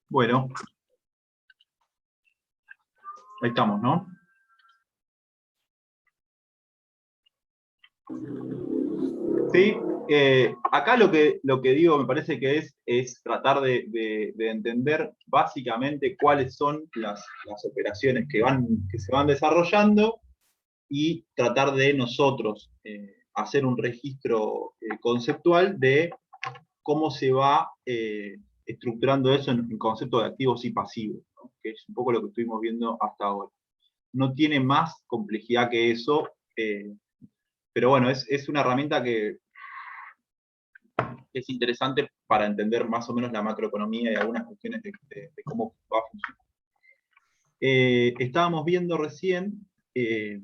Bueno, ahí estamos, ¿no? Sí, acá lo que digo me parece que es tratar de entender básicamente cuáles son las operaciones que se van desarrollando y tratar de nosotros hacer un registro conceptual de cómo se va estructurando eso en concepto de activos y pasivos, ¿no? Que es un poco lo que estuvimos viendo hasta ahora. No tiene más complejidad que eso, pero bueno, es una herramienta que es interesante para entender más o menos la macroeconomía y algunas cuestiones de cómo va a funcionar. Estábamos viendo recién el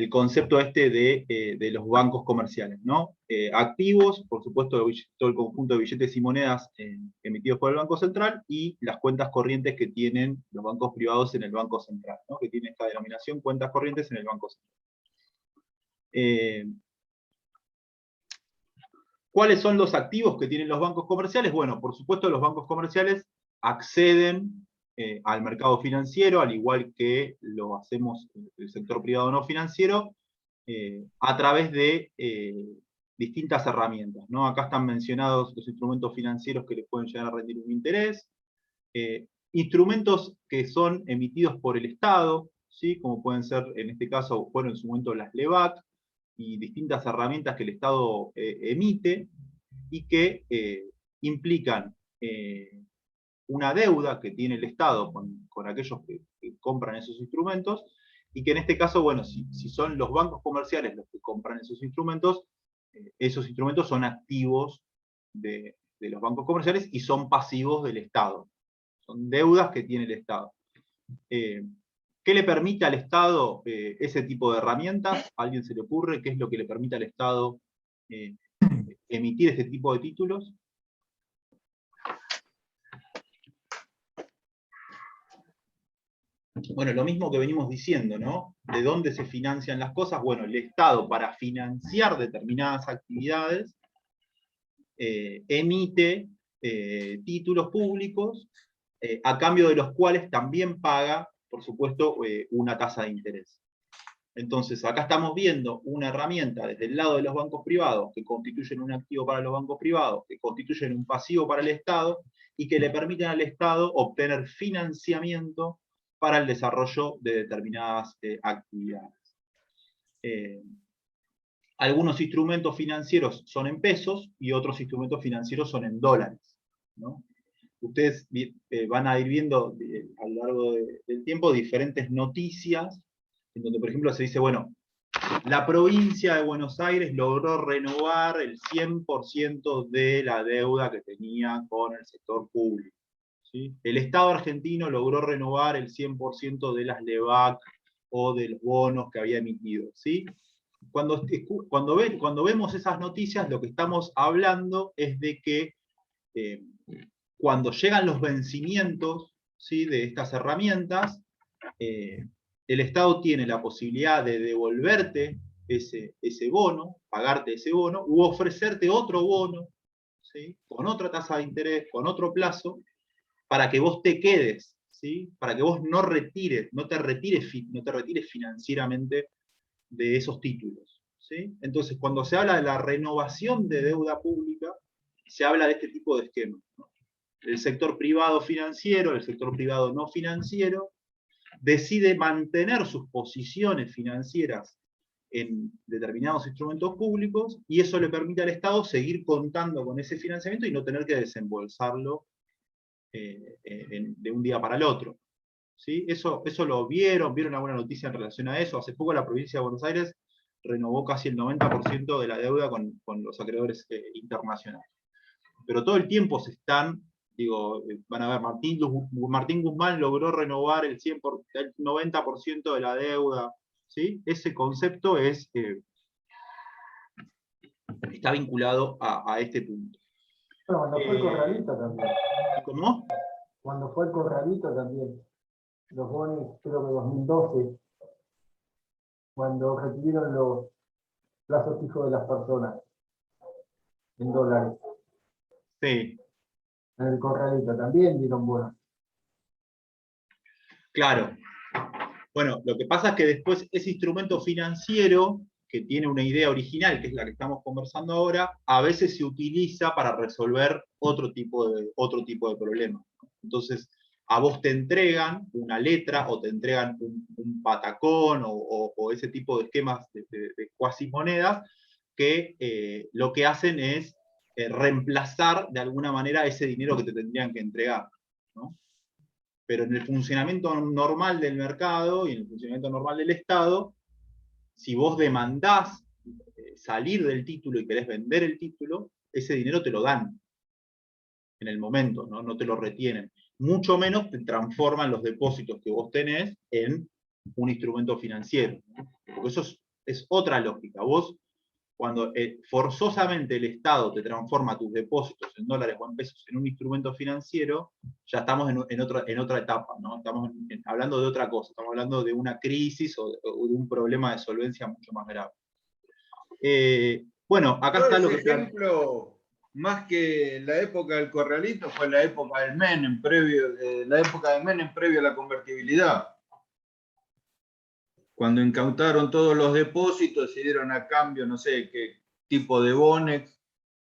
concepto de los bancos comerciales, ¿no? Activos, por supuesto, todo el conjunto de billetes y monedas emitidos por el Banco Central, y las cuentas corrientes que tienen los bancos privados en el Banco Central, ¿no? Que tiene esta denominación, cuentas corrientes en el Banco Central. ¿Cuáles son los activos que tienen los bancos comerciales? Bueno, por supuesto, los bancos comerciales acceden al mercado financiero, al igual que lo hacemos el sector privado no financiero, a través de distintas herramientas, ¿no? Acá están mencionados los instrumentos financieros que les pueden llegar a rendir un interés, instrumentos que son emitidos por el Estado, ¿sí? Como pueden ser, en este caso, fueron en su momento las LEVAC, y distintas herramientas que el Estado emite y que implican una deuda que tiene el Estado con aquellos que compran esos instrumentos, y que en este caso, bueno, si son los bancos comerciales los que compran esos instrumentos son activos de los bancos comerciales y son pasivos del Estado. Son deudas que tiene el Estado. ¿Qué le permite al Estado ese tipo de herramientas? ¿A alguien se le ocurre qué es lo que le permite al Estado emitir este tipo de títulos? Bueno, lo mismo que venimos diciendo, ¿no? ¿De dónde se financian las cosas? Bueno, el Estado, para financiar determinadas actividades, emite títulos públicos, a cambio de los cuales también paga, por supuesto, una tasa de interés. Entonces, acá estamos viendo una herramienta desde el lado de los bancos privados, que constituyen un activo para los bancos privados, que constituyen un pasivo para el Estado, y que le permiten al Estado obtener financiamiento para el desarrollo de determinadas actividades. Algunos instrumentos financieros son en pesos y otros instrumentos financieros son en dólares, ¿no? Ustedes van a ir viendo a lo largo del tiempo diferentes noticias en donde, por ejemplo, se dice, bueno, la provincia de Buenos Aires logró renovar el 100% de la deuda que tenía con el sector público, ¿sí? El Estado argentino logró renovar el 100% de las LEVAC o de los bonos que había emitido, ¿sí? Cuando vemos esas noticias, lo que estamos hablando es de que cuando llegan los vencimientos, ¿sí?, de estas herramientas, el Estado tiene la posibilidad de devolverte ese bono, pagarte ese bono, u ofrecerte otro bono, ¿sí?, con otra tasa de interés, con otro plazo, para que vos te quedes, ¿sí?, para que vos no te retires financieramente de esos títulos, ¿sí? Entonces, cuando se habla de la renovación de deuda pública, se habla de este tipo de esquemas, ¿no? El sector privado financiero, el sector privado no financiero, decide mantener sus posiciones financieras en determinados instrumentos públicos, y eso le permite al Estado seguir contando con ese financiamiento y no tener que desembolsarlo de un día para el otro, ¿sí? Eso lo vieron alguna noticia en relación a eso. Hace poco la provincia de Buenos Aires renovó casi el 90% de la deuda con los acreedores internacionales. Pero todo el tiempo se están, van a ver, Martín Guzmán logró renovar el 90% de la deuda, ¿sí? Ese concepto está vinculado a este punto. Bueno, cuando fue el corralito también. ¿Cómo? Cuando fue el corralito también. Los bonos, creo que 2012, cuando recibieron los plazos fijos de las personas en dólares. Sí, En el corralito también dieron bonos. claro. Bueno, lo que pasa es que después ese instrumento financiero, que tiene una idea original, que es la que estamos conversando ahora, a veces se utiliza para resolver otro tipo de problemas. Entonces, a vos te entregan una letra o te entregan un patacón o ese tipo de esquemas de cuasimonedas que lo que hacen es reemplazar de alguna manera ese dinero que te tendrían que entregar, ¿no? Pero en el funcionamiento normal del mercado y en el funcionamiento normal del Estado, si vos demandás salir del título y querés vender el título, ese dinero te lo dan en el momento, ¿no? No te lo retienen. Mucho menos te transforman los depósitos que vos tenés en un instrumento financiero, ¿no? Porque eso es otra lógica. Vos, cuando forzosamente el Estado te transforma tus depósitos en dólares o en pesos en un instrumento financiero, ya estamos en otra etapa, ¿no? Estamos hablando de otra cosa, estamos hablando de una crisis o de un problema de solvencia mucho más grave. Bueno, acá está lo que... Por ejemplo, más que la época del corralito, fue la época del Menem, la época de Menem previo a la convertibilidad. Cuando incautaron todos los depósitos y dieron a cambio, no sé qué tipo de bonex.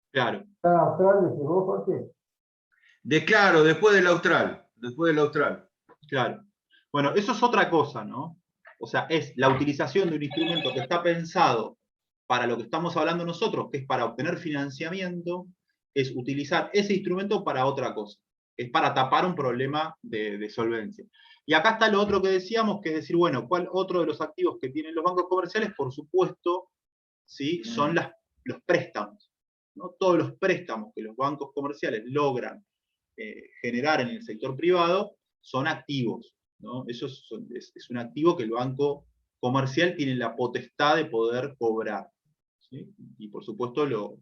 Claro. ¿Está en Australia, decís vos, Jorge? Claro, después del Austral. Después del Austral. Claro. Bueno, eso es otra cosa, ¿no? O sea, es la utilización de un instrumento que está pensado para lo que estamos hablando nosotros, que es para obtener financiamiento, es utilizar ese instrumento para otra cosa. Es para tapar un problema de solvencia. Y acá está lo otro que decíamos, que es decir, bueno, ¿cuál otro de los activos que tienen los bancos comerciales? Por supuesto, ¿sí? Son los préstamos, ¿no? Todos los préstamos que los bancos comerciales logran generar en el sector privado son activos, ¿no? Eso es un activo que el banco comercial tiene la potestad de poder cobrar, ¿sí? Y por supuesto lo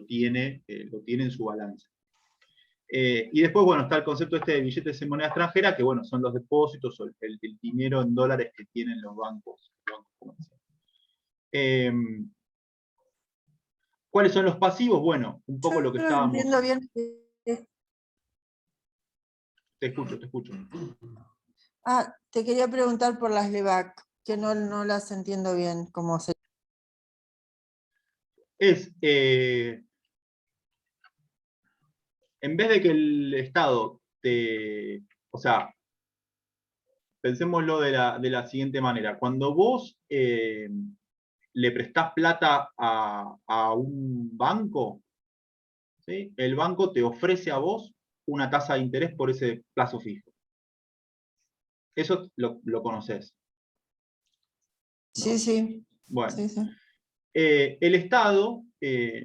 tiene en su balance. Y después, bueno, está el concepto este de billetes en moneda extranjera, que bueno, son los depósitos o el dinero en dólares que tienen los bancos comerciales. ¿Cuáles son los pasivos? Bueno, un poco lo que estábamos... No entiendo bien. Te escucho. Te quería preguntar por las LEVAC, que no las entiendo bien cómo se... En vez de que el Estado o sea, pensémoslo de la siguiente manera. Cuando vos le prestás plata a un banco, ¿sí? El banco te ofrece a vos una tasa de interés por ese plazo fijo. Eso lo conocés, ¿no? Sí, sí. Bueno, Sí, sí. el Estado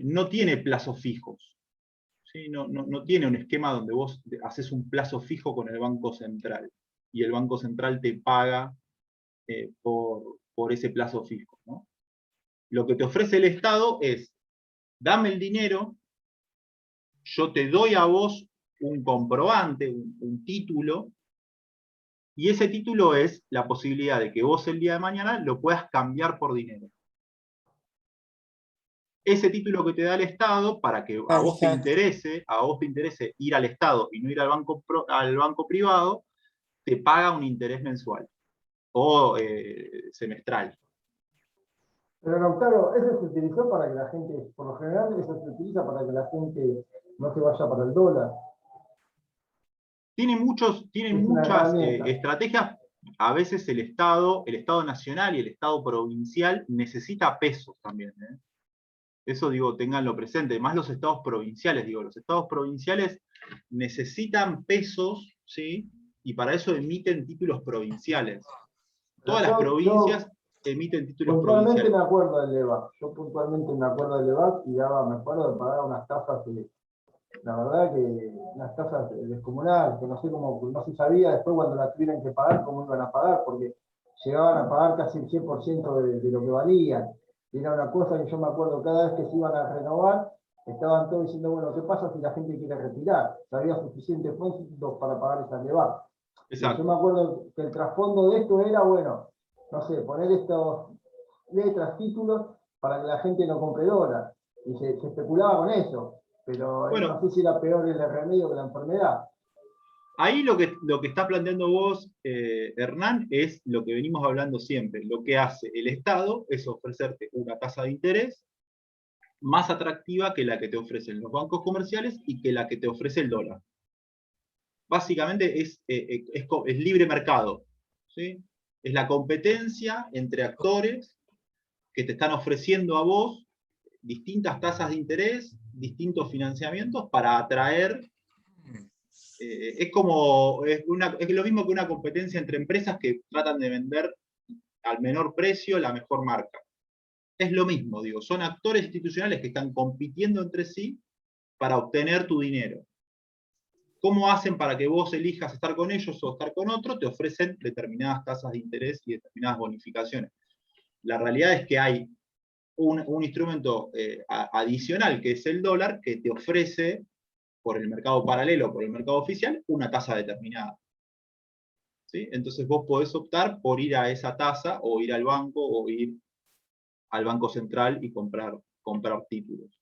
no tiene plazos fijos, ¿sí? No tiene un esquema donde vos haces un plazo fijo con el Banco Central y el Banco Central te paga por ese plazo fijo, ¿no? Lo que te ofrece el Estado es, dame el dinero, yo te doy a vos un comprobante, un título, y ese título es la posibilidad de que vos el día de mañana lo puedas cambiar por dinero. Ese título que te da el Estado, para que a vos te interese ir al Estado y no ir al banco privado, te paga un interés mensual o semestral. Pero no, claro, eso se utilizó para que la gente, por lo general, eso se utiliza para que la gente no se vaya para el dólar. Tiene muchas estrategias. A veces el Estado nacional y el Estado provincial necesita pesos también, ¿eh? Eso, digo, ténganlo presente. Más los estados provinciales, los estados provinciales necesitan pesos, ¿sí? Y para eso emiten títulos provinciales. Todas las provincias emiten títulos puntualmente provinciales. Me acuerdo del LEVAC. Yo puntualmente me acuerdo del LEVAC y me acuerdo de pagar unas tasas que, la verdad que unas tasas descomunales, que no sé cómo, no se sabía después cuando las tuvieran que pagar, cómo iban a pagar, porque llegaban a pagar casi el 100% de lo que valían. Y era una cosa que yo me acuerdo, cada vez que se iban a renovar, estaban todos diciendo, bueno, ¿qué pasa si la gente quiere retirar? Había suficientes fondos para pagar esa LEVAC. Yo me acuerdo que el trasfondo de esto era, bueno, no sé, poner estos letras, títulos, para que la gente no compre dólar. Y se especulaba con eso. pero Bueno, no sé si era peor el remedio que la enfermedad. ahí lo que está planteando vos, Hernán, es lo que venimos hablando siempre. Lo que hace el Estado es ofrecerte una tasa de interés más atractiva que la que te ofrecen los bancos comerciales y que la que te ofrece el dólar. Básicamente es libre mercado, ¿sí? Es la competencia entre actores que te están ofreciendo a vos distintas tasas de interés, distintos financiamientos para atraer. Es lo mismo que una competencia entre empresas que tratan de vender al menor precio la mejor marca. Es lo mismo, digo, son actores institucionales que están compitiendo entre sí para obtener tu dinero. ¿Cómo hacen para que vos elijas estar con ellos o estar con otro? Te ofrecen determinadas tasas de interés y determinadas bonificaciones. La realidad es que hay un instrumento adicional, que es el dólar, que te ofrece, por el mercado paralelo, por el mercado oficial, una tasa determinada. ¿Sí? Entonces vos podés optar por ir a esa tasa, o ir al banco, o ir al Banco Central y comprar títulos.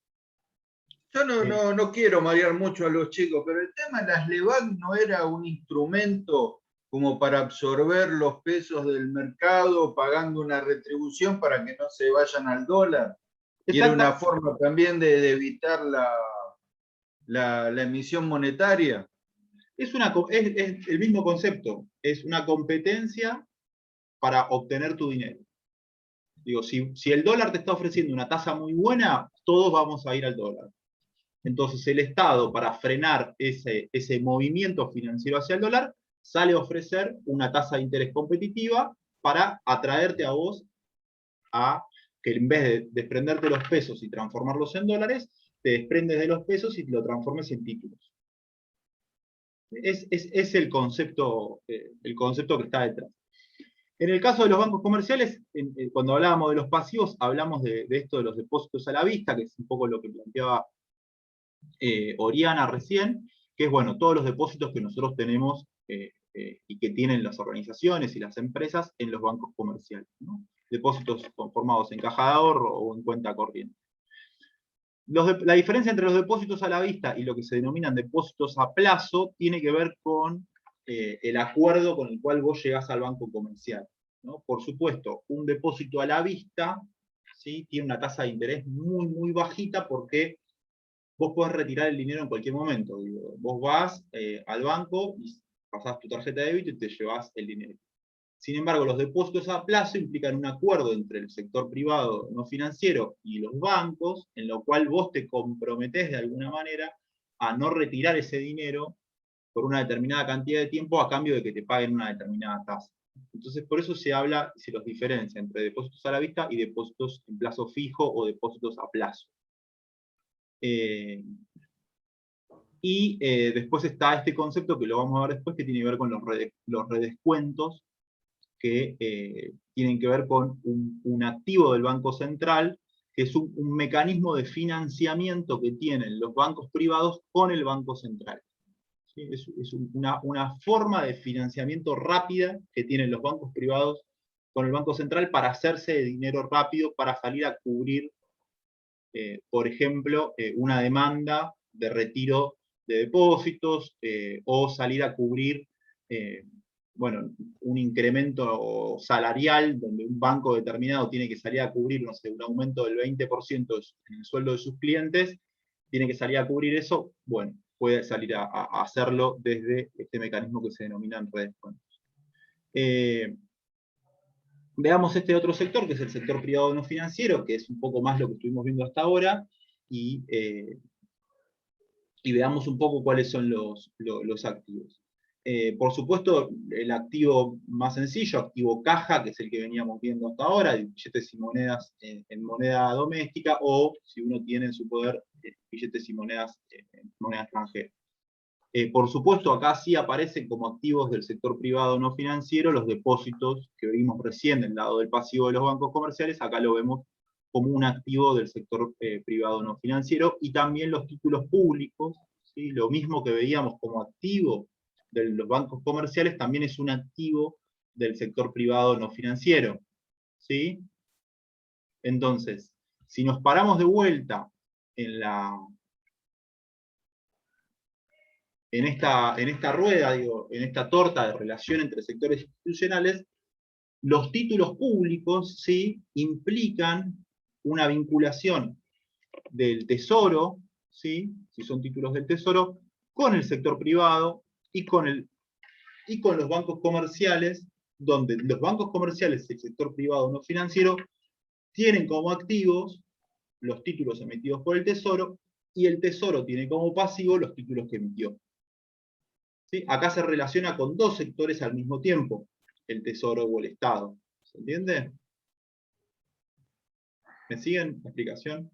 Yo no quiero marear mucho a los chicos, pero el tema de las LEVAC no era un instrumento como para absorber los pesos del mercado, pagando una retribución para que no se vayan al dólar. Y era una forma también de evitar la emisión monetaria. Es el mismo concepto, es una competencia para obtener tu dinero. Digo, si el dólar te está ofreciendo una tasa muy buena, todos vamos a ir al dólar. Entonces el Estado, para frenar ese movimiento financiero hacia el dólar, sale a ofrecer una tasa de interés competitiva para atraerte a vos a que en vez de desprenderte los pesos y transformarlos en dólares, te desprendes de los pesos y lo transformes en títulos. Es el concepto que está detrás. En el caso de los bancos comerciales, cuando hablábamos de los pasivos, hablamos de esto de los depósitos a la vista, que es un poco lo que planteaba Oriana recién, que es, bueno, todos los depósitos que nosotros tenemos y que tienen las organizaciones y las empresas en los bancos comerciales, ¿no? Depósitos conformados en caja de ahorro o en cuenta corriente. La diferencia entre los depósitos a la vista y lo que se denominan depósitos a plazo tiene que ver con el acuerdo con el cual vos llegás al banco comercial, ¿no? Por supuesto, un depósito a la vista, ¿sí?, tiene una tasa de interés muy, muy bajita porque vos podés retirar el dinero en cualquier momento. Digo, vos vas al banco y pasás tu tarjeta de débito y te llevas el dinero. Sin embargo, los depósitos a plazo implican un acuerdo entre el sector privado no financiero y los bancos, en lo cual vos te comprometés de alguna manera a no retirar ese dinero por una determinada cantidad de tiempo a cambio de que te paguen una determinada tasa. Entonces, por eso se los diferencia entre depósitos a la vista y depósitos en plazo fijo o depósitos a plazo. Después está este concepto que lo vamos a ver después, que tiene que ver con los redescuentos, que tienen que ver con un activo del Banco Central, que es un mecanismo de financiamiento que tienen los bancos privados con el Banco Central. ¿Sí? Es una forma de financiamiento rápida que tienen los bancos privados con el Banco Central para hacerse de dinero rápido, para salir a cubrir, por ejemplo, una demanda de retiro de depósitos, o salir a cubrir bueno, un incremento salarial donde un banco determinado tiene que salir a cubrir, no sé, un aumento del 20% en el sueldo de sus clientes, tiene que salir a cubrir eso, bueno, puede salir a hacerlo desde este mecanismo que se denomina redescuentos. Veamos este otro sector, que es el sector privado no financiero, que es un poco más lo que estuvimos viendo hasta ahora, y veamos un poco cuáles son los activos. Por supuesto, el activo más sencillo, activo caja, que es el que veníamos viendo hasta ahora, billetes y monedas en moneda doméstica, o si uno tiene en su poder billetes y monedas en moneda extranjera. Por supuesto, acá sí aparecen como activos del sector privado no financiero los depósitos que vimos recién del lado del pasivo de los bancos comerciales, acá lo vemos como un activo del sector privado no financiero, y también los títulos públicos, ¿sí? Lo mismo que veíamos como activo de los bancos comerciales, también es un activo del sector privado no financiero, ¿sí? Entonces, si nos paramos de vuelta en la en esta rueda, digo, en esta torta de relación entre sectores institucionales, los títulos públicos, ¿sí?, implican una vinculación del Tesoro, ¿sí?, si son títulos del Tesoro, con el sector privado y con los bancos comerciales, donde los bancos comerciales y el sector privado no financiero tienen como activos los títulos emitidos por el Tesoro, y el Tesoro tiene como pasivo los títulos que emitió. ¿Sí? Acá se relaciona con dos sectores al mismo tiempo, el Tesoro o el Estado. ¿Se entiende? ¿Me siguen la explicación?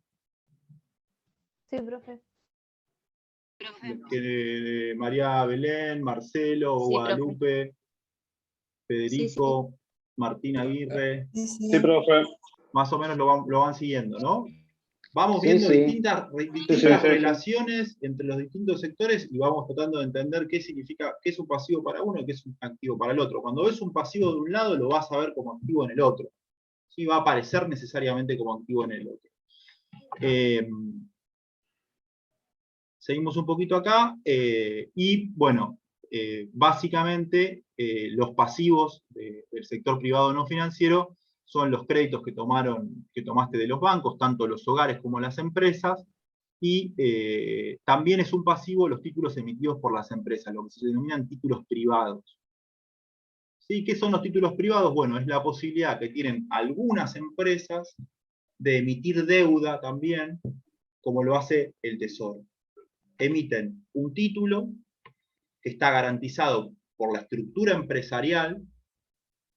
Sí, profe. María Belén, Marcelo, Sí, Guadalupe, Federico, Sí. Martín Aguirre, Sí, sí. Sí, profe. más o menos lo van siguiendo, ¿no? Vamos Sí, viendo sí. distintas Sí. relaciones entre los distintos sectores y vamos tratando de entender qué significa, qué es un pasivo para uno y qué es un activo para el otro. Cuando ves un pasivo de un lado, lo vas a ver como activo en el otro. ¿Sí? Va a aparecer necesariamente como activo en el otro. Seguimos un poquito acá, y bueno, básicamente los pasivos del sector privado no financiero son los créditos que tomaste de los bancos, tanto los hogares como las empresas, y también es un pasivo los títulos emitidos por las empresas, lo que se denominan títulos privados. ¿Sí? ¿Qué son los títulos privados? Bueno, es la posibilidad que tienen algunas empresas de emitir deuda también, como lo hace el Tesoro. Emiten un título que está garantizado por la estructura empresarial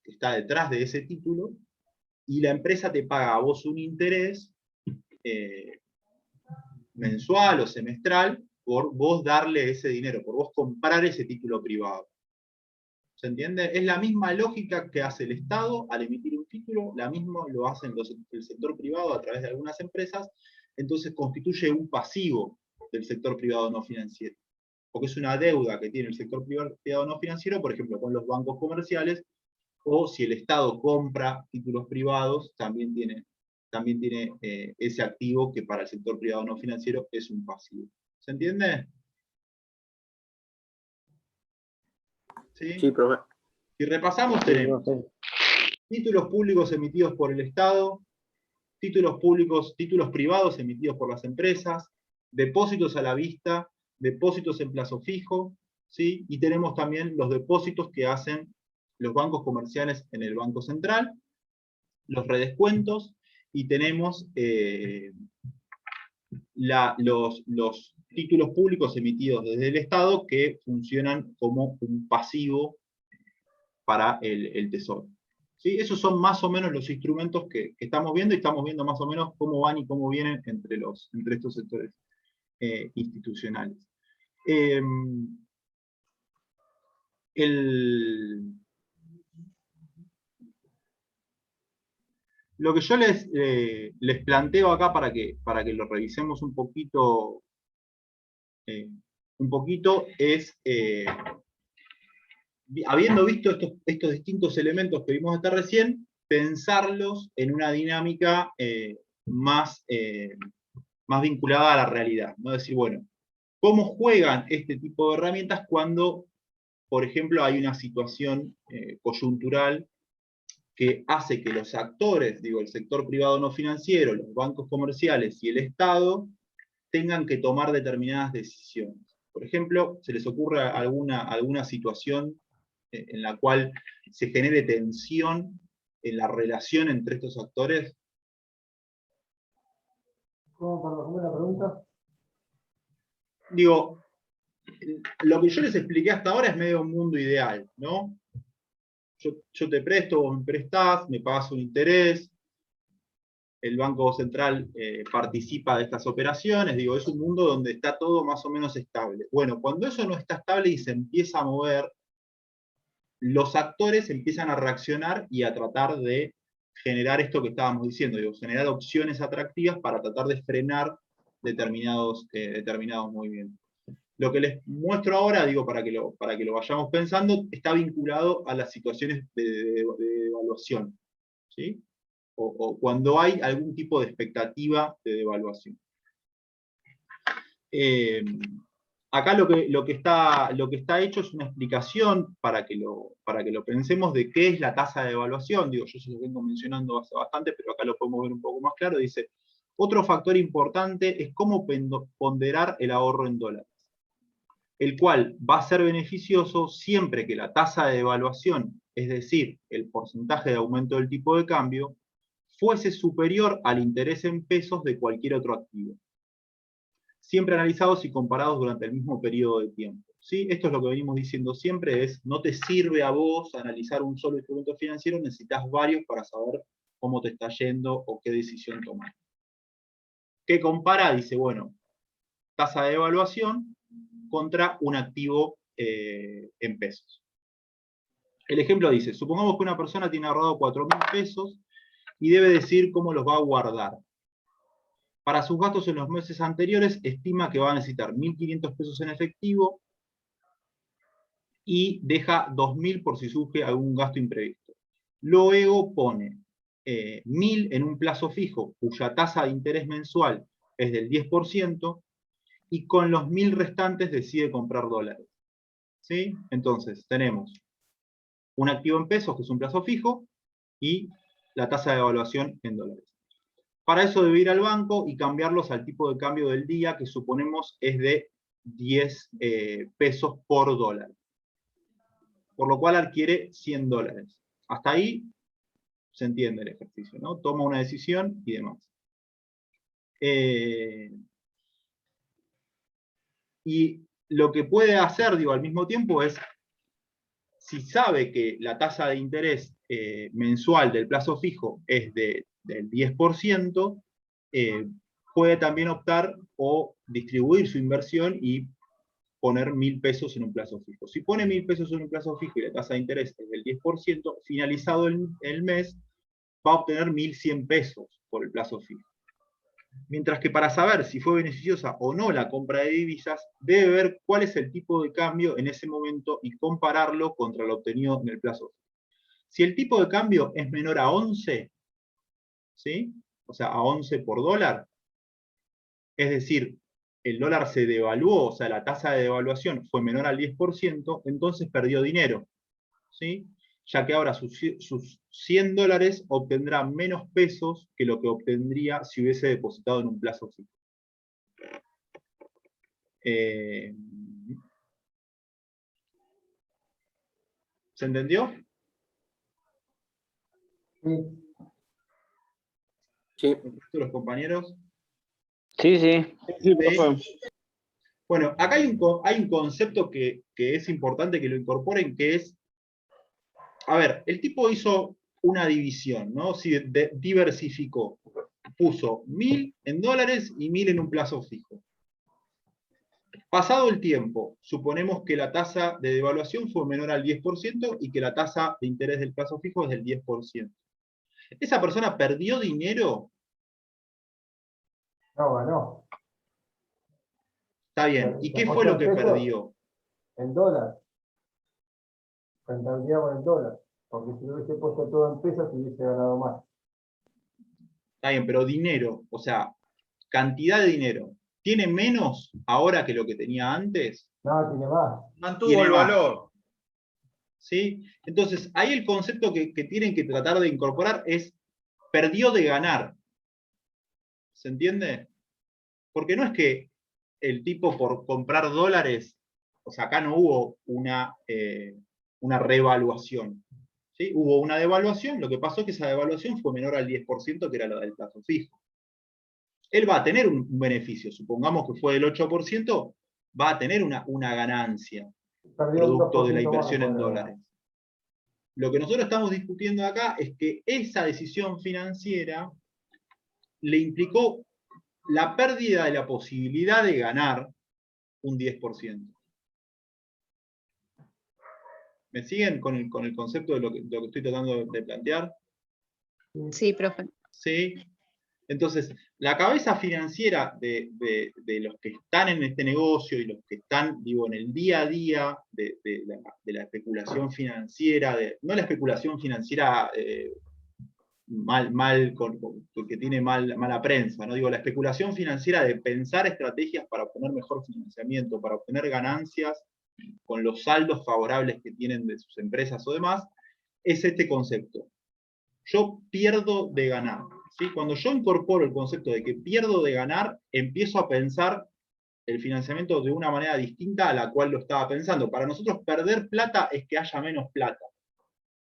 que está detrás de ese título, y la empresa te paga a vos un interés mensual o semestral por vos darle ese dinero, por vos comprar ese título privado. ¿Se entiende? Es la misma lógica que hace el Estado al emitir un título, la misma lo hacen el sector privado a través de algunas empresas, entonces constituye un pasivo del sector privado no financiero, porque es una deuda que tiene el sector privado no financiero, por ejemplo, con los bancos comerciales, o si el Estado compra títulos privados, también tiene ese activo que para el sector privado no financiero es un pasivo. ¿Se entiende? ¿Sí? Sí, profe. Si repasamos, Sí, tenemos profe. títulos públicos emitidos por el Estado, títulos privados emitidos por las empresas, depósitos a la vista, depósitos en plazo fijo, ¿sí? Y tenemos también los depósitos que hacen los bancos comerciales en el Banco Central, los redescuentos, y tenemos los títulos públicos emitidos desde el Estado que funcionan como un pasivo para el Tesoro. ¿Sí? Esos son más o menos los instrumentos que estamos viendo, y estamos viendo más o menos cómo van y cómo vienen entre estos sectores institucionales. Lo que yo les planteo acá para que lo revisemos un poquito es, habiendo visto estos distintos elementos que vimos hasta recién, pensarlos en una dinámica más vinculada a la realidad, ¿no? Decir, bueno, ¿cómo juegan este tipo de herramientas cuando, por ejemplo, hay una situación coyuntural que hace que los actores, digo, el sector privado no financiero, los bancos comerciales y el Estado, tengan que tomar determinadas decisiones? Por ejemplo, ¿se les ocurre alguna situación en la cual se genere tensión en la relación entre estos actores? ¿Cómo para responder la pregunta? Digo, lo que yo les expliqué hasta ahora es medio un mundo ideal, ¿no? Yo te presto, vos me prestás, me pagás un interés, el Banco Central participa de estas operaciones, digo, es un mundo donde está todo más o menos estable. Bueno, cuando eso no está estable y se empieza a mover, los actores empiezan a reaccionar y a tratar de generar esto que estábamos diciendo, digo, generar opciones atractivas para tratar de frenar determinados movimientos. Lo que les muestro ahora, digo, para que lo vayamos pensando, está vinculado a las situaciones de devaluación, ¿sí? O cuando hay algún tipo de expectativa de devaluación. acá lo que está hecho es una explicación para que lo pensemos de qué es la tasa de devaluación. Digo, yo se lo vengo mencionando hace bastante, pero acá lo podemos ver un poco más claro. Dice, otro factor importante es cómo ponderar el ahorro en dólares, el cual va a ser beneficioso siempre que la tasa de devaluación, es decir, el porcentaje de aumento del tipo de cambio, fuese superior al interés en pesos de cualquier otro activo, siempre analizados y comparados durante el mismo periodo de tiempo. ¿Sí? Esto es lo que venimos diciendo siempre, es no te sirve a vos analizar un solo instrumento financiero, necesitas varios para saber cómo te está yendo o qué decisión tomar. ¿Qué compara? Dice, bueno, tasa de devaluación contra un activo en pesos. El ejemplo dice, supongamos que una persona tiene ahorrado 4.000 pesos y debe decir cómo los va a guardar. Para sus gastos en los meses anteriores, estima que va a necesitar 1.500 pesos en efectivo y deja 2.000 por si surge algún gasto imprevisto. Luego pone 1.000 en un plazo fijo, cuya tasa de interés mensual es del 10%, y con los 1.000 restantes decide comprar dólares. ¿Sí? Entonces, tenemos un activo en pesos, que es un plazo fijo, y la tasa de evaluación en dólares. Para eso debe ir al banco y cambiarlos al tipo de cambio del día, que suponemos es de 10 pesos por dólar. Por lo cual adquiere 100 dólares. Hasta ahí se entiende el ejercicio, ¿no? Toma una decisión y demás. Y lo que puede hacer, digo, al mismo tiempo es, si sabe que la tasa de interés mensual del plazo fijo es del 10%, puede también optar o distribuir su inversión y poner 1.000 pesos en un plazo fijo. Si pone 1.000 pesos en un plazo fijo y la tasa de interés es del 10%, finalizado el mes, va a obtener 1.100 pesos por el plazo fijo. Mientras que para saber si fue beneficiosa o no la compra de divisas, debe ver cuál es el tipo de cambio en ese momento y compararlo contra lo obtenido en el plazo fijo. Si el tipo de cambio es menor a 11, ¿sí? O sea, a 11 por dólar, es decir, el dólar se devaluó, o sea, la tasa de devaluación fue menor al 10%, entonces perdió dinero, ¿sí? Ya que ahora sus 100 dólares obtendrá menos pesos que lo que obtendría si hubiese depositado en un plazo fijo. ¿Se entendió? Sí. Sí, ¿Los compañeros? sí, sí. Sí. Bueno, acá hay un concepto que es importante que lo incorporen, que es, a ver, el tipo hizo una división, ¿no? Si diversificó, puso 1.000 en dólares y 1.000 en un plazo fijo. Pasado el tiempo, suponemos que la tasa de devaluación fue menor al 10% y que la tasa de interés del plazo fijo es del 10%. ¿Esa persona perdió dinero? No, ganó. Está bien. ¿Y qué fue puso lo en que pesos, perdió? en dólar. Rentabilidad con el dólar. Porque si lo hubiese puesto todo en pesos, hubiese ganado más. Está bien, pero dinero, o sea, cantidad de dinero, ¿tiene menos ahora que lo que tenía antes? No, tiene más. Mantuvo Tiene el más. valor. ¿Sí? Entonces, ahí el concepto que tienen que tratar de incorporar es perdió de ganar. ¿Se entiende? Porque no es que el tipo por comprar dólares, o sea, acá no hubo una revaluación. ¿Sí? Hubo una devaluación, lo que pasó es que esa devaluación fue menor al 10%, que era la del plazo fijo. Él va a tener un beneficio, supongamos que fue del 8%, va a tener una ganancia producto de la inversión en dólares. Lo que nosotros estamos discutiendo acá es que esa decisión financiera le implicó la pérdida de la posibilidad de ganar un 10%. ¿Me siguen con el concepto de lo que estoy tratando de plantear? Sí, profe. ¿Sí? Entonces, la cabeza financiera de los que están en este negocio y los que están, digo, en el día a día de la especulación financiera, no la especulación financiera que tiene mala prensa, ¿no? Digo, la especulación financiera de pensar estrategias para obtener mejor financiamiento, para obtener ganancias con los saldos favorables que tienen de sus empresas o demás, es este concepto. Yo pierdo de ganar. ¿Sí? Cuando yo incorporo el concepto de que pierdo de ganar, empiezo a pensar el financiamiento de una manera distinta a la cual lo estaba pensando. Para nosotros perder plata es que haya menos plata.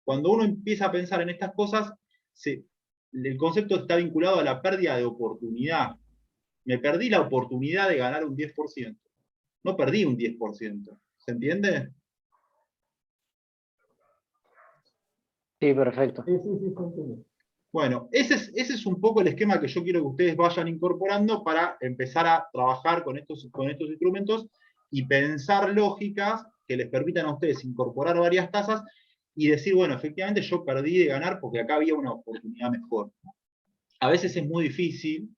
Cuando uno empieza a pensar en estas cosas, el concepto está vinculado a la pérdida de oportunidad. Me perdí la oportunidad de ganar un 10%. No perdí un 10%. ¿Se entiende? Sí, perfecto. Sí, sí, sí, se entiende. Bueno, ese es un poco el esquema que yo quiero que ustedes vayan incorporando para empezar a trabajar con estos instrumentos y pensar lógicas que les permitan a ustedes incorporar varias tasas y decir, bueno, efectivamente yo perdí de ganar porque acá había una oportunidad mejor. A veces es muy difícil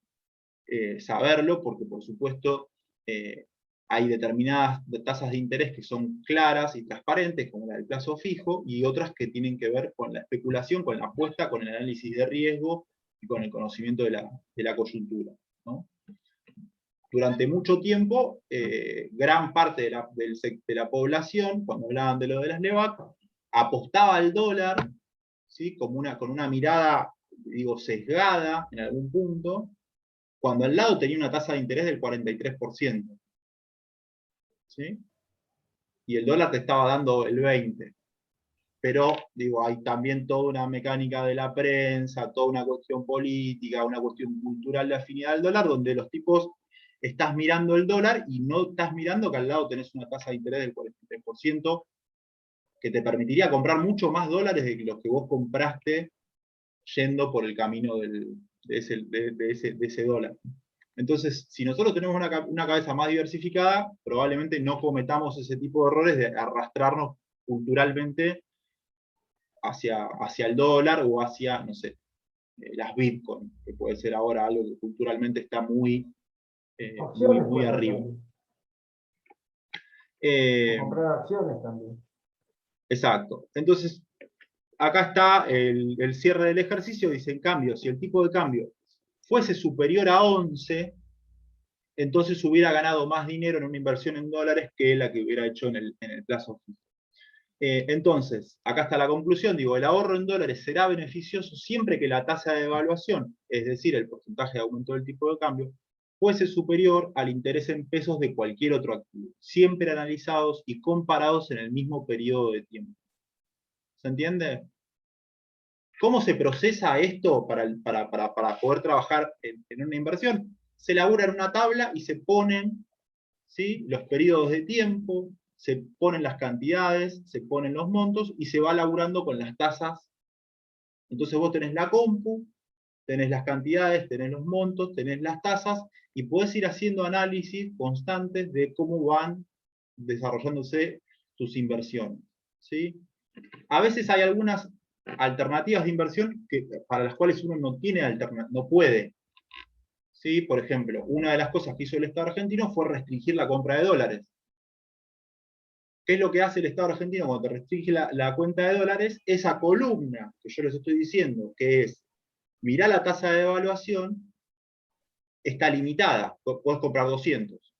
saberlo porque, por supuesto, hay determinadas tasas de interés que son claras y transparentes, como la del plazo fijo, y otras que tienen que ver con la especulación, con la apuesta, con el análisis de riesgo y con el conocimiento de la coyuntura, ¿no? Durante mucho tiempo, gran parte de la población, cuando hablaban de lo de las LEVAC, apostaba al dólar, ¿sí? Con una mirada, digo, sesgada en algún punto, cuando al lado tenía una tasa de interés del 43%. ¿Sí? Y el dólar te estaba dando el 20%. Pero, digo, hay también toda una mecánica de la prensa, toda una cuestión política, una cuestión cultural de afinidad al dólar, donde los tipos estás mirando el dólar y no estás mirando que al lado tenés una tasa de interés del 43% que te permitiría comprar mucho más dólares de los que vos compraste yendo por el camino de ese dólar. Entonces, si nosotros tenemos una cabeza más diversificada, probablemente no cometamos ese tipo de errores de arrastrarnos culturalmente hacia el dólar o hacia, no sé, las Bitcoin, que puede ser ahora algo que culturalmente está muy arriba. Comprar acciones también. Exacto. Entonces, acá está el cierre del ejercicio, dice, en cambio, si el tipo de cambio fuese superior a 11, entonces hubiera ganado más dinero en una inversión en dólares que la que hubiera hecho en el plazo fijo. Entonces, acá está la conclusión, digo, el ahorro en dólares será beneficioso siempre que la tasa de devaluación, es decir, el porcentaje de aumento del tipo de cambio, fuese superior al interés en pesos de cualquier otro activo, siempre analizados y comparados en el mismo periodo de tiempo. ¿Se entiende? ¿Cómo se procesa esto para poder trabajar en una inversión? Se elabora en una tabla y se ponen, ¿sí?, los periodos de tiempo, se ponen las cantidades, se ponen los montos y se va laburando con las tasas. Entonces vos tenés la compu, tenés las cantidades, tenés los montos, tenés las tasas y podés ir haciendo análisis constantes de cómo van desarrollándose tus inversiones, ¿sí? A veces hay algunas alternativas de inversión para las cuales uno no puede. ¿Sí? Por ejemplo, una de las cosas que hizo el Estado argentino fue restringir la compra de dólares. ¿Qué es lo que hace el Estado argentino cuando te restringe la cuenta de dólares? Esa columna que yo les estoy diciendo, que es, mirá la tasa de devaluación, está limitada, podés comprar 200.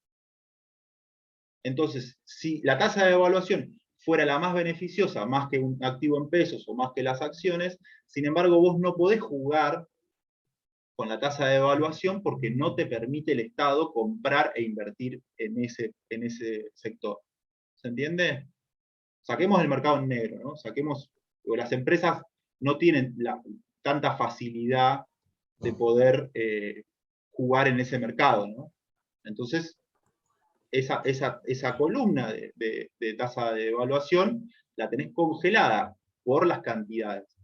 Entonces, si la tasa de devaluación fuera la más beneficiosa, más que un activo en pesos o más que las acciones, sin embargo vos no podés jugar con la tasa de devaluación porque no te permite el Estado comprar e invertir en ese sector. ¿Se entiende? Saquemos el mercado en negro, ¿no? Las empresas no tienen tanta facilidad de poder jugar en ese mercado, ¿no? Entonces, esa columna de tasa de devaluación la tenés congelada por las cantidades.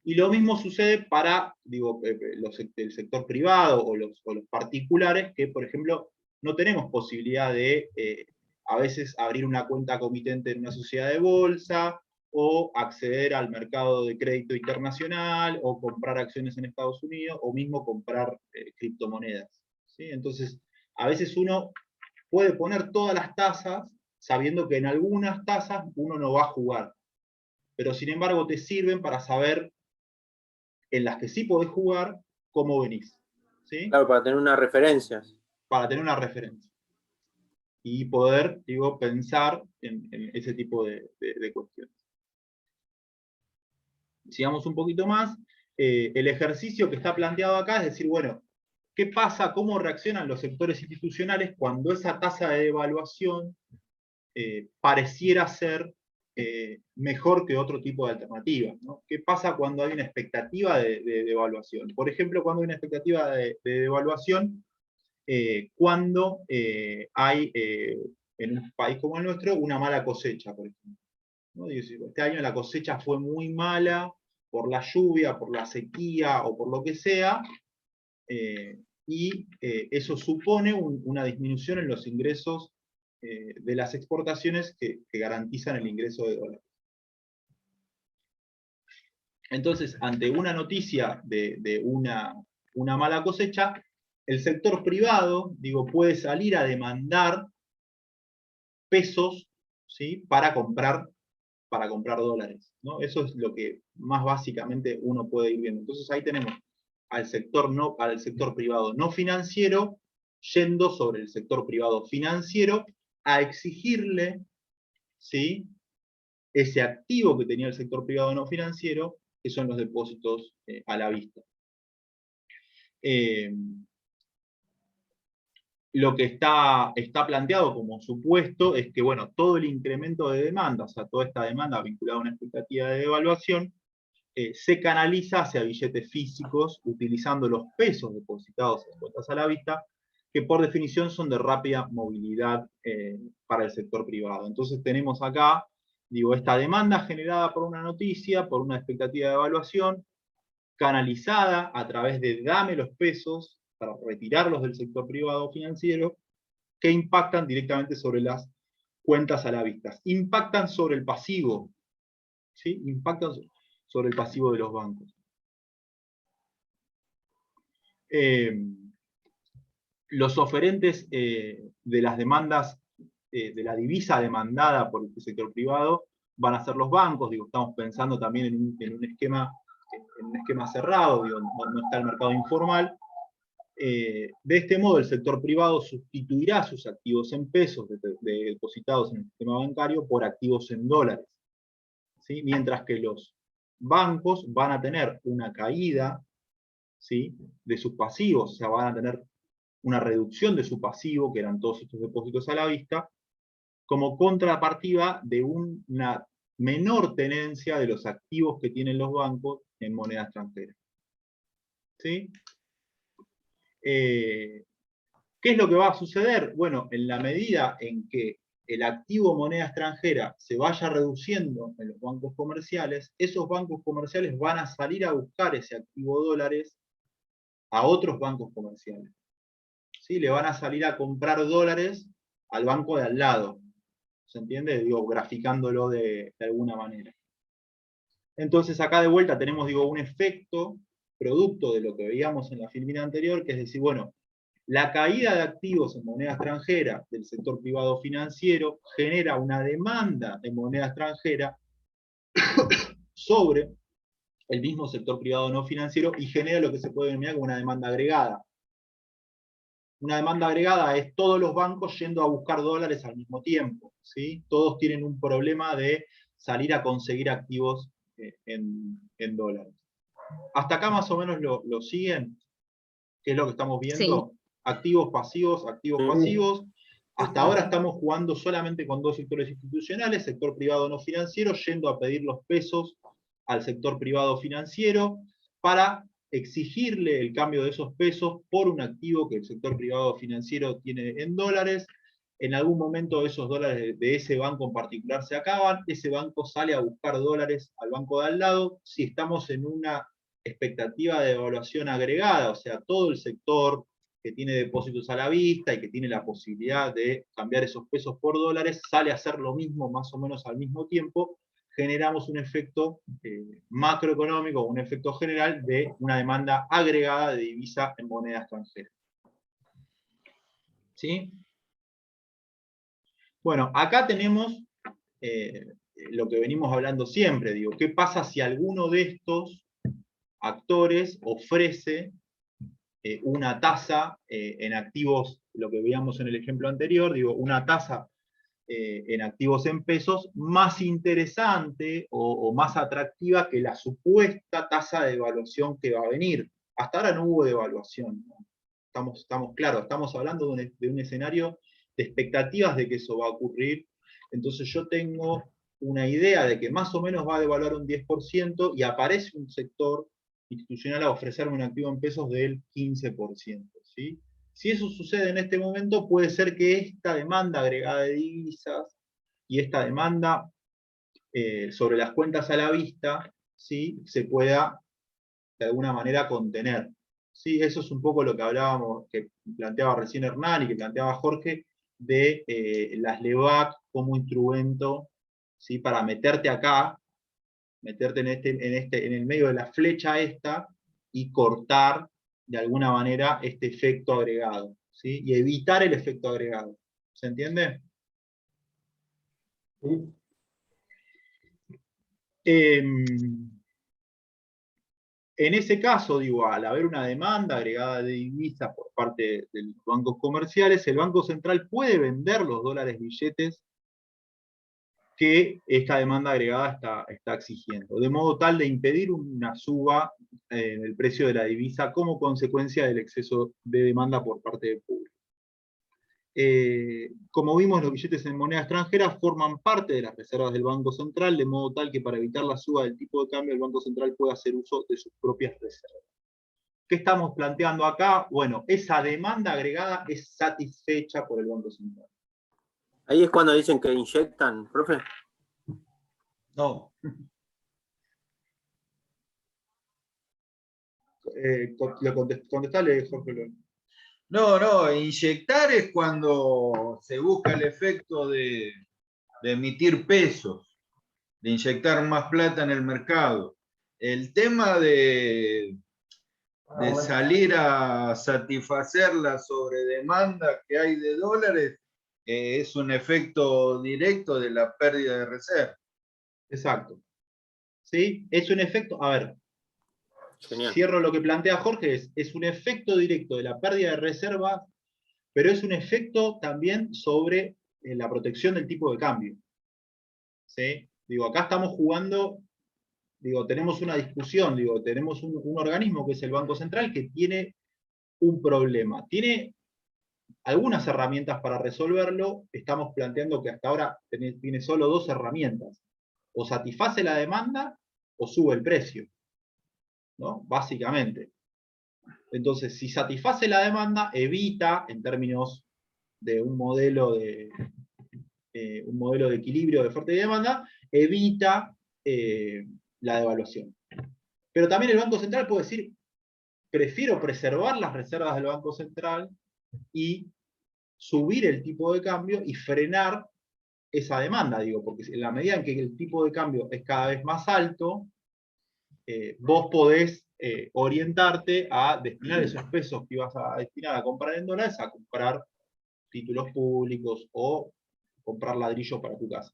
Y lo mismo sucede para, el sector privado o los particulares, que, por ejemplo, no tenemos posibilidad de, a veces, abrir una cuenta comitente en una sociedad de bolsa, o acceder al mercado de crédito internacional, o comprar acciones en Estados Unidos, o mismo comprar criptomonedas, ¿sí? Entonces, a veces uno puede poner todas las tasas, sabiendo que en algunas tasas uno no va a jugar, pero sin embargo te sirven para saber en las que sí podés jugar, cómo venís. ¿Sí? Claro, para tener una referencia. Para tener una referencia. Y poder, digo, pensar en ese tipo de cuestiones. Sigamos un poquito más. El ejercicio que está planteado acá es decir, bueno, ¿qué pasa? ¿Cómo reaccionan los sectores institucionales cuando esa tasa de devaluación pareciera ser mejor que otro tipo de alternativa, ¿no? ¿Qué pasa cuando hay una expectativa de devaluación? Por ejemplo, cuando hay una expectativa de devaluación, cuando hay en un país como el nuestro una mala cosecha, por ejemplo, ¿no? Este año la cosecha fue muy mala por la lluvia, por la sequía o por lo que sea, y eso supone una disminución en los ingresos de las exportaciones que garantizan el ingreso de dólares. Entonces, ante una noticia de una mala cosecha, el sector privado, digo, puede salir a demandar pesos, ¿sí? para comprar dólares, ¿no? Eso es lo que más básicamente uno puede ir viendo. Entonces ahí tenemos al sector privado no financiero yendo sobre el sector privado financiero a exigirle, ¿sí? ese activo que tenía el sector privado no financiero, que son los depósitos a la vista. Lo que está planteado como supuesto es que, bueno, todo el incremento de demanda, o sea, toda esta demanda vinculada a una expectativa de devaluación, se canaliza hacia billetes físicos utilizando los pesos depositados en cuentas a la vista, que por definición son de rápida movilidad para el sector privado. Entonces tenemos acá, digo, esta demanda generada por una noticia, por una expectativa de evaluación, canalizada a través de dame los pesos para retirarlos del sector privado financiero, que impactan directamente sobre las cuentas a la vista. Impactan sobre el pasivo, ¿sí? Impactan sobre el pasivo de los bancos. Los oferentes de las demandas, de la divisa demandada por el sector privado, van a ser los bancos. Digo, estamos pensando también en un esquema cerrado, digo, no está el mercado informal. De este modo, el sector privado sustituirá sus activos en pesos depositados en el sistema bancario por activos en dólares, ¿sí? Mientras que los bancos van a tener una caída, ¿sí? de sus pasivos, o sea, van a tener una reducción de su pasivo, que eran todos estos depósitos a la vista, como contrapartida de una menor tenencia de los activos que tienen los bancos en moneda extranjera. ¿Sí? ¿Qué es lo que va a suceder? Bueno, en la medida en que el activo moneda extranjera se vaya reduciendo en los bancos comerciales, esos bancos comerciales van a salir a buscar ese activo dólares a otros bancos comerciales. ¿Sí? Le van a salir a comprar dólares al banco de al lado. ¿Se entiende? Digo, graficándolo de alguna manera. Entonces acá de vuelta tenemos, digo, un efecto producto de lo que veíamos en la filmina anterior, que es decir, bueno, la caída de activos en moneda extranjera del sector privado financiero genera una demanda de moneda extranjera sobre el mismo sector privado no financiero y genera lo que se puede denominar como una demanda agregada. Una demanda agregada es todos los bancos yendo a buscar dólares al mismo tiempo, ¿sí? Todos tienen un problema de salir a conseguir activos en dólares. Hasta acá más o menos lo siguen, que es lo que estamos viendo. Sí. Activos, pasivos, activos, pasivos. Hasta ahora estamos jugando solamente con dos sectores institucionales, sector privado no financiero, yendo a pedir los pesos al sector privado financiero para exigirle el cambio de esos pesos por un activo que el sector privado financiero tiene en dólares. En algún momento esos dólares de ese banco en particular se acaban, ese banco sale a buscar dólares al banco de al lado. Si estamos en una expectativa de evaluación agregada, o sea, todo el sector que tiene depósitos a la vista y que tiene la posibilidad de cambiar esos pesos por dólares, sale a hacer lo mismo más o menos al mismo tiempo, generamos un efecto macroeconómico, un efecto general de una demanda agregada de divisa en moneda extranjera. ¿Sí? Bueno, acá tenemos lo que venimos hablando siempre, digo, ¿qué pasa si alguno de estos actores ofrece una tasa en activos, lo que veíamos en el ejemplo anterior, digo, una tasa en activos en pesos más interesante o más atractiva que la supuesta tasa de devaluación que va a venir. Hasta ahora no hubo devaluación, ¿no? Estamos claros, estamos hablando de un escenario de expectativas de que eso va a ocurrir. Entonces yo tengo una idea de que más o menos va a devaluar un 10% y aparece un sector institucional a ofrecerme un activo en pesos del 15%. ¿Sí? Si eso sucede en este momento, puede ser que esta demanda agregada de divisas y esta demanda sobre las cuentas a la vista, ¿sí?, se pueda de alguna manera contener. ¿Sí? Eso es un poco lo que hablábamos, que planteaba recién Hernán y que planteaba Jorge, de las LEVAC como instrumento, ¿sí?, para meterte acá, meterte en el medio de la flecha esta y cortar de alguna manera este efecto agregado, ¿sí?, y evitar el efecto agregado. ¿Se entiende? Sí. En ese caso, digo, al haber una demanda agregada de divisas por parte de los bancos comerciales, el Banco Central puede vender los dólares billetes que esta demanda agregada está exigiendo, de modo tal de impedir una suba en el precio de la divisa como consecuencia del exceso de demanda por parte del público. Como vimos, los billetes en moneda extranjera forman parte de las reservas del Banco Central, de modo tal que para evitar la suba del tipo de cambio, el Banco Central puede hacer uso de sus propias reservas. ¿Qué estamos planteando acá? Bueno, esa demanda agregada es satisfecha por el Banco Central. Ahí es cuando dicen que inyectan, profe. No. Contestale, Jorge. No, inyectar es cuando se busca el efecto de emitir pesos, de inyectar más plata en el mercado. El tema de salir a satisfacer la sobredemanda que hay de dólares es un efecto directo de la pérdida de reserva. Exacto. ¿Sí? Es un efecto, a ver, Genial. cierro lo que plantea Jorge, es un efecto directo de la pérdida de reserva, pero es un efecto también sobre la protección del tipo de cambio. ¿Sí? Digo, acá estamos jugando, digo, tenemos una discusión, digo, tenemos un organismo que es el Banco Central que tiene un problema. Tiene algunas herramientas para resolverlo, estamos planteando que hasta ahora tiene solo dos herramientas. O satisface la demanda o sube el precio, ¿no? Básicamente. Entonces, si satisface la demanda, evita, en términos de un modelo de equilibrio de oferta y demanda, evita la devaluación. Pero también el Banco Central puede decir, prefiero preservar las reservas del Banco Central y subir el tipo de cambio y frenar esa demanda, digo, porque en la medida en que el tipo de cambio es cada vez más alto, vos podés orientarte a destinar esos pesos que ibas a destinar a comprar en dólares a comprar títulos públicos o comprar ladrillos para tu casa.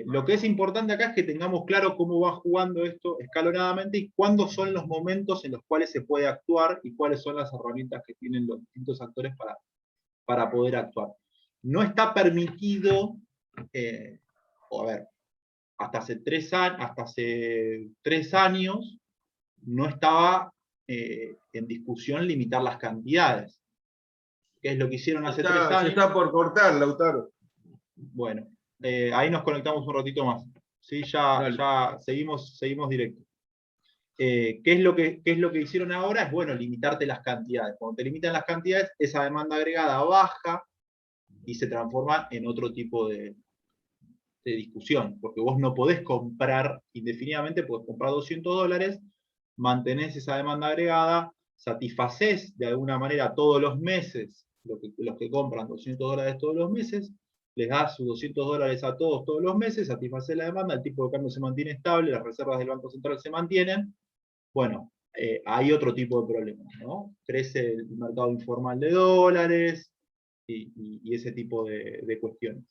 Lo que es importante acá es que tengamos claro cómo va jugando esto escalonadamente y cuándo son los momentos en los cuales se puede actuar y cuáles son las herramientas que tienen los distintos actores para poder actuar. No está permitido, a ver, hasta hace 3 años no estaba en discusión limitar las cantidades. ¿Qué es lo que hicieron hace 3 años? Se está por cortar, Lautaro. Bueno, ahí nos conectamos un ratito más. ¿Sí? Ya seguimos directo. ¿Qué es lo que hicieron ahora? Es, bueno, limitarte las cantidades. Cuando te limitan las cantidades, esa demanda agregada baja y se transforma en otro tipo de discusión, porque vos no podés comprar indefinidamente, podés comprar $200, mantenés esa demanda agregada, satisfacés de alguna manera todos los meses, los que compran $200 todos los meses, les das sus $200 a todos los meses, satisfacés la demanda, el tipo de cambio se mantiene estable, las reservas del Banco Central se mantienen. Bueno, hay otro tipo de problemas, ¿no? Crece el mercado informal de dólares y ese tipo de cuestiones.